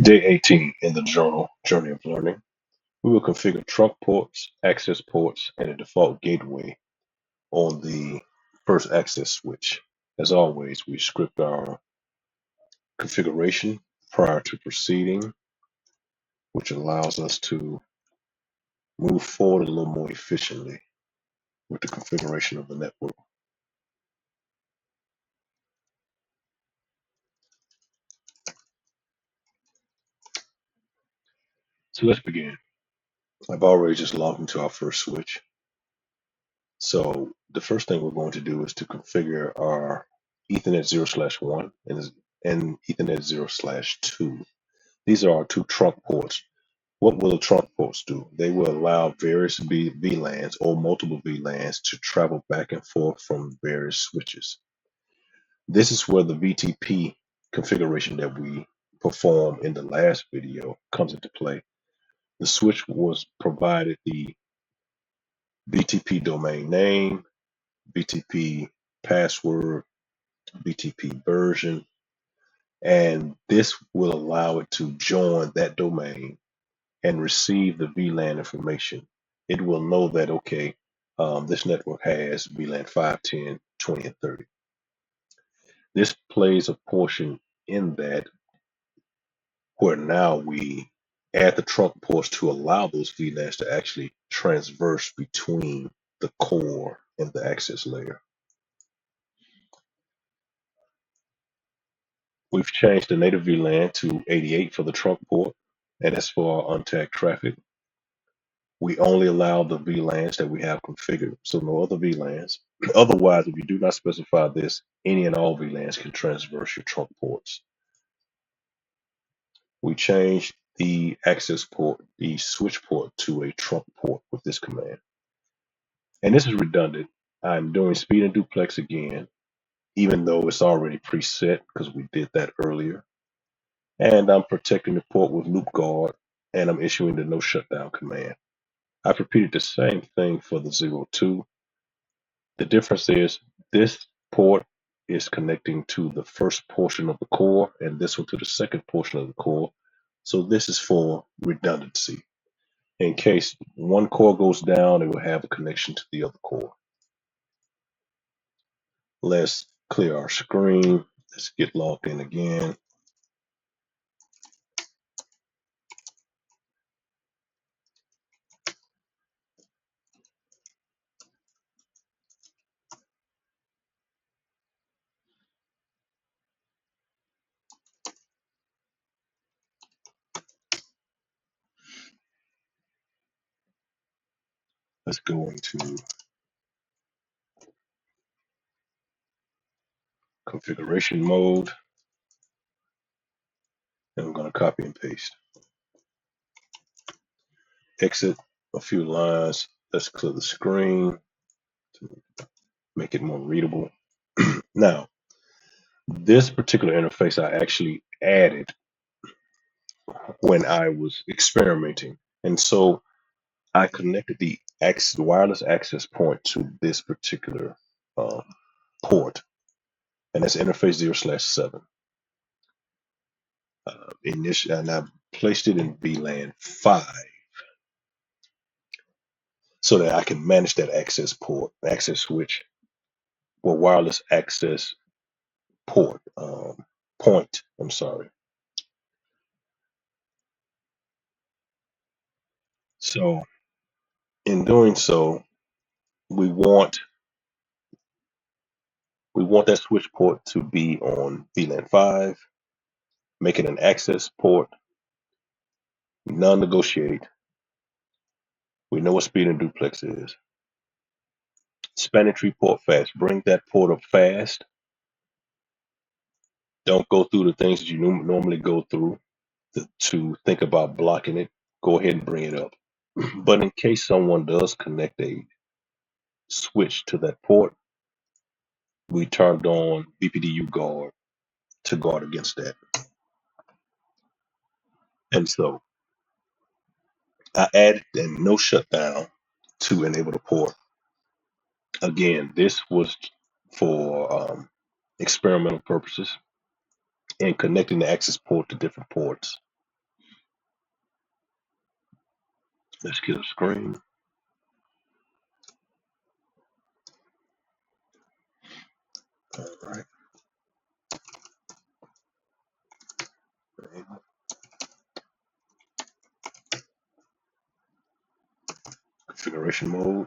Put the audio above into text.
Day 18 in the journal Journey of Learning. We will configure trunk ports, access ports, and a default gateway on the first access switch. As always, we script our configuration prior to proceeding, which allows us to move forward a little more efficiently with the configuration of the network. So let's begin. I've already just logged into our first switch. So the first thing we're going to do is to configure our Ethernet 0/1 and Ethernet 0/2. These are our two trunk ports. What will the trunk ports do? They will allow various VLANs or multiple VLANs to travel back and forth from various switches. This is where the VTP configuration that we performed in the last video comes into play. The switch was provided the BTP domain name, BTP password, BTP version, and this will allow it to join that domain and receive the VLAN information. It will know that, okay, this network has VLAN 5, 10, 20, and 30. This plays a portion in that where now we add the trunk ports to allow those VLANs to actually transverse between the core and the access layer. We've changed the native VLAN to 88 for the trunk port, and as for our untagged traffic, we only allow the VLANs that we have configured, so no other VLANs. Otherwise, if you do not specify this, any and all VLANs can transverse your trunk ports. We changed the access port, the switch port, to a trunk port with this command. And this is redundant. I'm doing speed and duplex again, even though it's already preset because we did that earlier. And I'm protecting the port with loop guard, and I'm issuing the no shutdown command. I've repeated the same thing for the 02. The difference is this port is connecting to the first portion of the core and this one to the second portion of the core. So this is for redundancy. In case one core goes down, it will have a connection to the other core. Let's clear our screen. Let's get logged in again. Let's go into configuration mode. And I'm going to copy and paste. Exit a few lines. Let's clear the screen to make it more readable. Now, this particular interface I actually added when I was experimenting. And so I connected the wireless access point to this particular uh, port, and that's interface 0/7. And I placed it in VLAN 5 so that I can manage that access switch, or wireless access point. I'm sorry. So in doing so, we want that switch port to be on VLAN 5, make it an access port, non-negotiate. We know what speed and duplex is. Spanning tree port fast. Bring that port up fast. Don't go through the things that you normally go through to think about blocking it. Go ahead and bring it up. But in case someone does connect a switch to that port, we turned on BPDU guard to guard against that. And so I added a no shutdown to enable the port. Again, this was for experimental purposes and connecting the access port to different ports. Let's get a screen. All right. Configuration mode.